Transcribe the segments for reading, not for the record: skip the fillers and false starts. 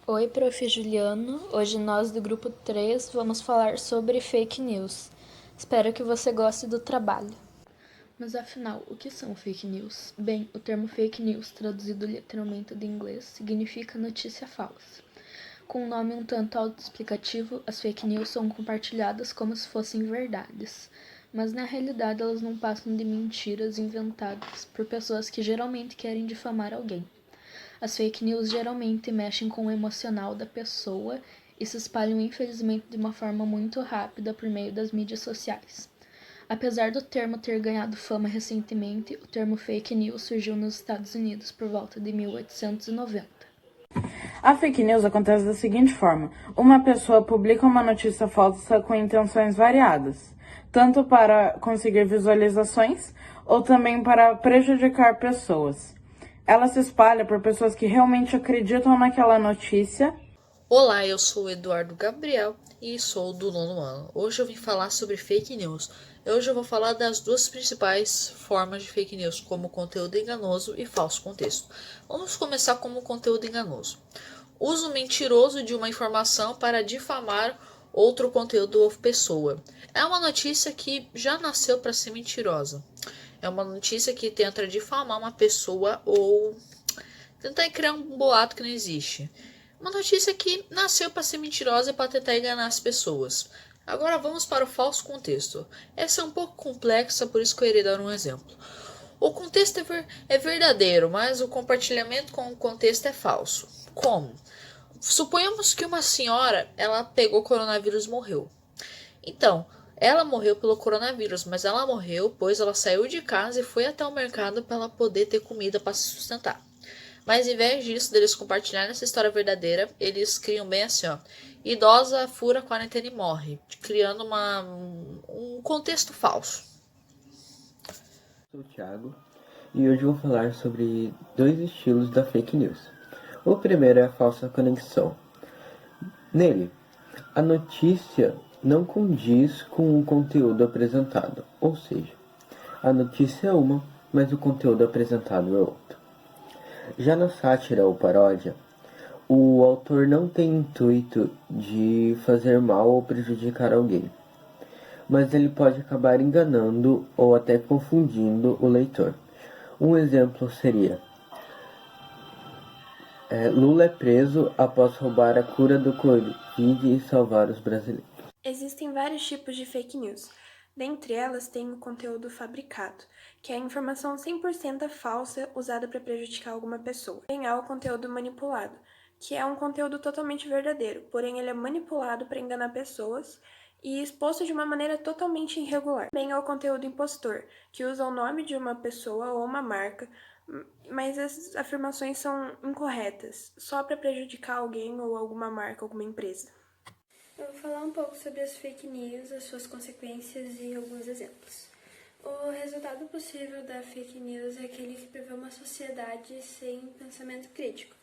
Oi, Prof. Juliano. Hoje nós do grupo 3 vamos falar sobre fake news. Espero que você goste do trabalho. Mas afinal, o que são fake news? Bem, o termo fake news, traduzido literalmente do inglês, significa notícia falsa. Com um nome um tanto autoexplicativo, as fake news são compartilhadas como se fossem verdades. Mas na realidade elas não passam de mentiras inventadas por pessoas que geralmente querem difamar alguém. As fake news geralmente mexem com o emocional da pessoa e se espalham infelizmente de uma forma muito rápida por meio das mídias sociais. Apesar do termo ter ganhado fama recentemente, o termo fake news surgiu nos Estados Unidos por volta de 1890. A fake news acontece da seguinte forma: uma pessoa publica uma notícia falsa com intenções variadas, tanto para conseguir visualizações ou também para prejudicar pessoas. Ela se espalha por pessoas que realmente acreditam naquela notícia. Olá, eu sou o Eduardo Gabriel e sou do nono ano. Hoje eu vim falar sobre fake news. Hoje eu vou falar das duas principais formas de fake news, como conteúdo enganoso e falso contexto. Vamos começar como conteúdo enganoso. Uso mentiroso de uma informação para difamar outro conteúdo ou pessoa. É uma notícia que já nasceu para ser mentirosa. É uma notícia que tenta difamar uma pessoa ou tentar criar um boato que não existe. Uma notícia que nasceu para ser mentirosa e para tentar enganar as pessoas. Agora vamos para o falso contexto. Essa é um pouco complexa, por isso que eu irei dar um exemplo. O contexto é verdadeiro, mas o compartilhamento com o contexto é falso. Como? Suponhamos que uma senhora, ela pegou coronavírus e morreu. Então, ela morreu pelo coronavírus, mas ela morreu pois ela saiu de casa e foi até o mercado para ela poder ter comida para se sustentar. Mas em vez disso, deles compartilharem essa história verdadeira, eles criam bem assim, ó. Idosa fura a quarentena e morre, criando um contexto falso. Sou o Thiago e hoje vou falar sobre dois estilos da fake news. O primeiro é a falsa conexão. Nele, a notícia não condiz com o conteúdo apresentado, ou seja, a notícia é uma, mas o conteúdo apresentado é outro. Já na sátira ou paródia, o autor não tem intuito de fazer mal ou prejudicar alguém, mas ele pode acabar enganando ou até confundindo o leitor. Um exemplo seria: Lula é preso após roubar a cura do Covid e salvar os brasileiros. Existem vários tipos de fake news. Dentre elas tem o conteúdo fabricado, que é a informação 100% falsa usada para prejudicar alguma pessoa. Tem o conteúdo manipulado, que é um conteúdo totalmente verdadeiro, porém ele é manipulado para enganar pessoas e exposto de uma maneira totalmente irregular. Também há o conteúdo impostor, que usa o nome de uma pessoa ou uma marca, mas as afirmações são incorretas, só para prejudicar alguém ou alguma marca, alguma empresa. Eu vou falar um pouco sobre as fake news, as suas consequências e alguns exemplos. O resultado possível da fake news é aquele que prevê uma sociedade sem pensamento crítico,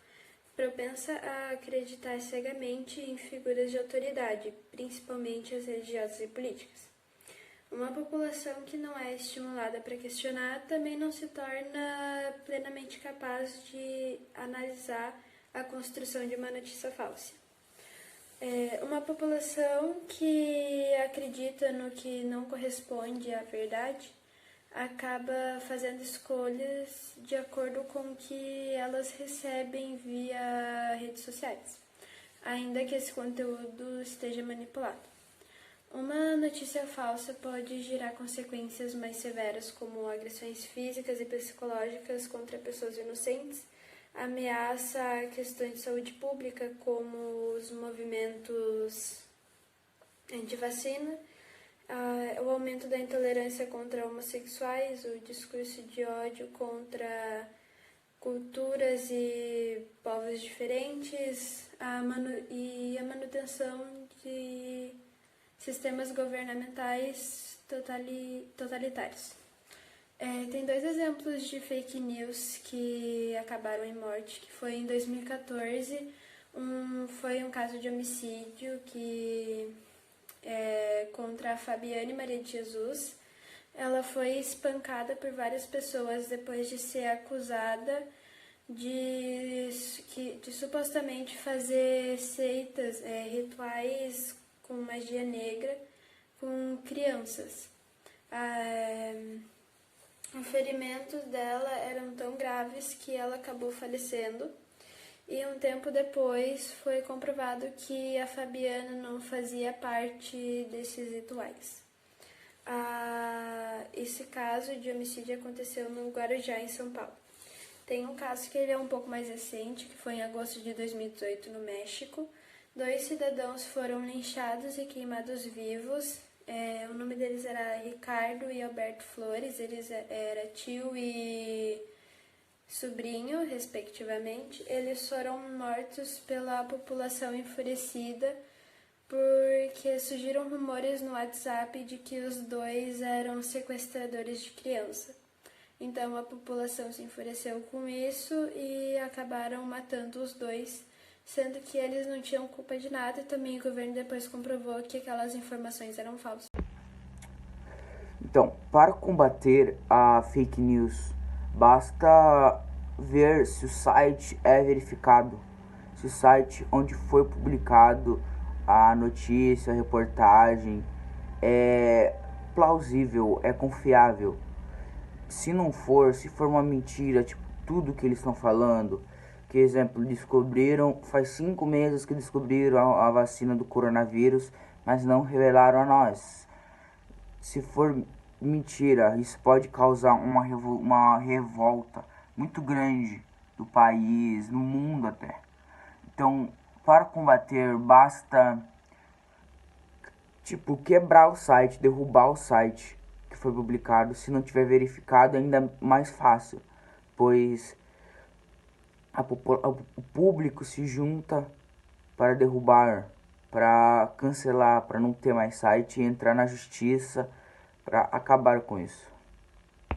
propensa a acreditar cegamente em figuras de autoridade, principalmente as religiosas e políticas. Uma população que não é estimulada para questionar também não se torna plenamente capaz de analisar a construção de uma notícia falsa. Uma população que acredita no que não corresponde à verdade acaba fazendo escolhas de acordo com o que elas recebem via redes sociais, ainda que esse conteúdo esteja manipulado. Uma notícia falsa pode gerar consequências mais severas, como agressões físicas e psicológicas contra pessoas inocentes, ameaça a questões de saúde pública, como os movimentos anti-vacina, o aumento da intolerância contra homossexuais, o discurso de ódio contra culturas e povos diferentes, e a manutenção de sistemas governamentais totalitários. Tem dois exemplos de fake news que acabaram em morte, que foi em 2014, foi um caso de homicídio contra a Fabiane Maria de Jesus. Ela foi espancada por várias pessoas depois de ser acusada de supostamente fazer seitas, rituais com magia negra com crianças. Os ferimentos dela eram tão graves que ela acabou falecendo. E um tempo depois foi comprovado que a Fabiana não fazia parte desses rituais. Esse caso de homicídio aconteceu no Guarujá, em São Paulo. Tem um caso que ele é um pouco mais recente, que foi em agosto de 2018 no México. 2 cidadãos foram linchados e queimados vivos. O nome deles era Ricardo e Alberto Flores, eles eram tio e sobrinho, respectivamente. Eles foram mortos pela população enfurecida porque surgiram rumores no WhatsApp de que os dois eram sequestradores de criança. Então a população se enfureceu com isso e acabaram matando os dois, sendo que eles não tinham culpa de nada, e também o governo depois comprovou que aquelas informações eram falsas. Então, para combater a fake news, basta ver se o site é verificado, se o site onde foi publicado a notícia, a reportagem é plausível, é confiável. Se não for, se for uma mentira, tipo, tudo que eles estão falando, que exemplo, faz 5 meses que descobriram a vacina do coronavírus, mas não revelaram a nós. Se for mentira, isso pode causar uma revolta muito grande do país, no mundo até. Então, para combater, basta quebrar o site, derrubar o site que foi publicado. Se não tiver verificado, ainda mais fácil, pois o público se junta para derrubar, para cancelar, para não ter mais site e entrar na justiça para acabar com isso.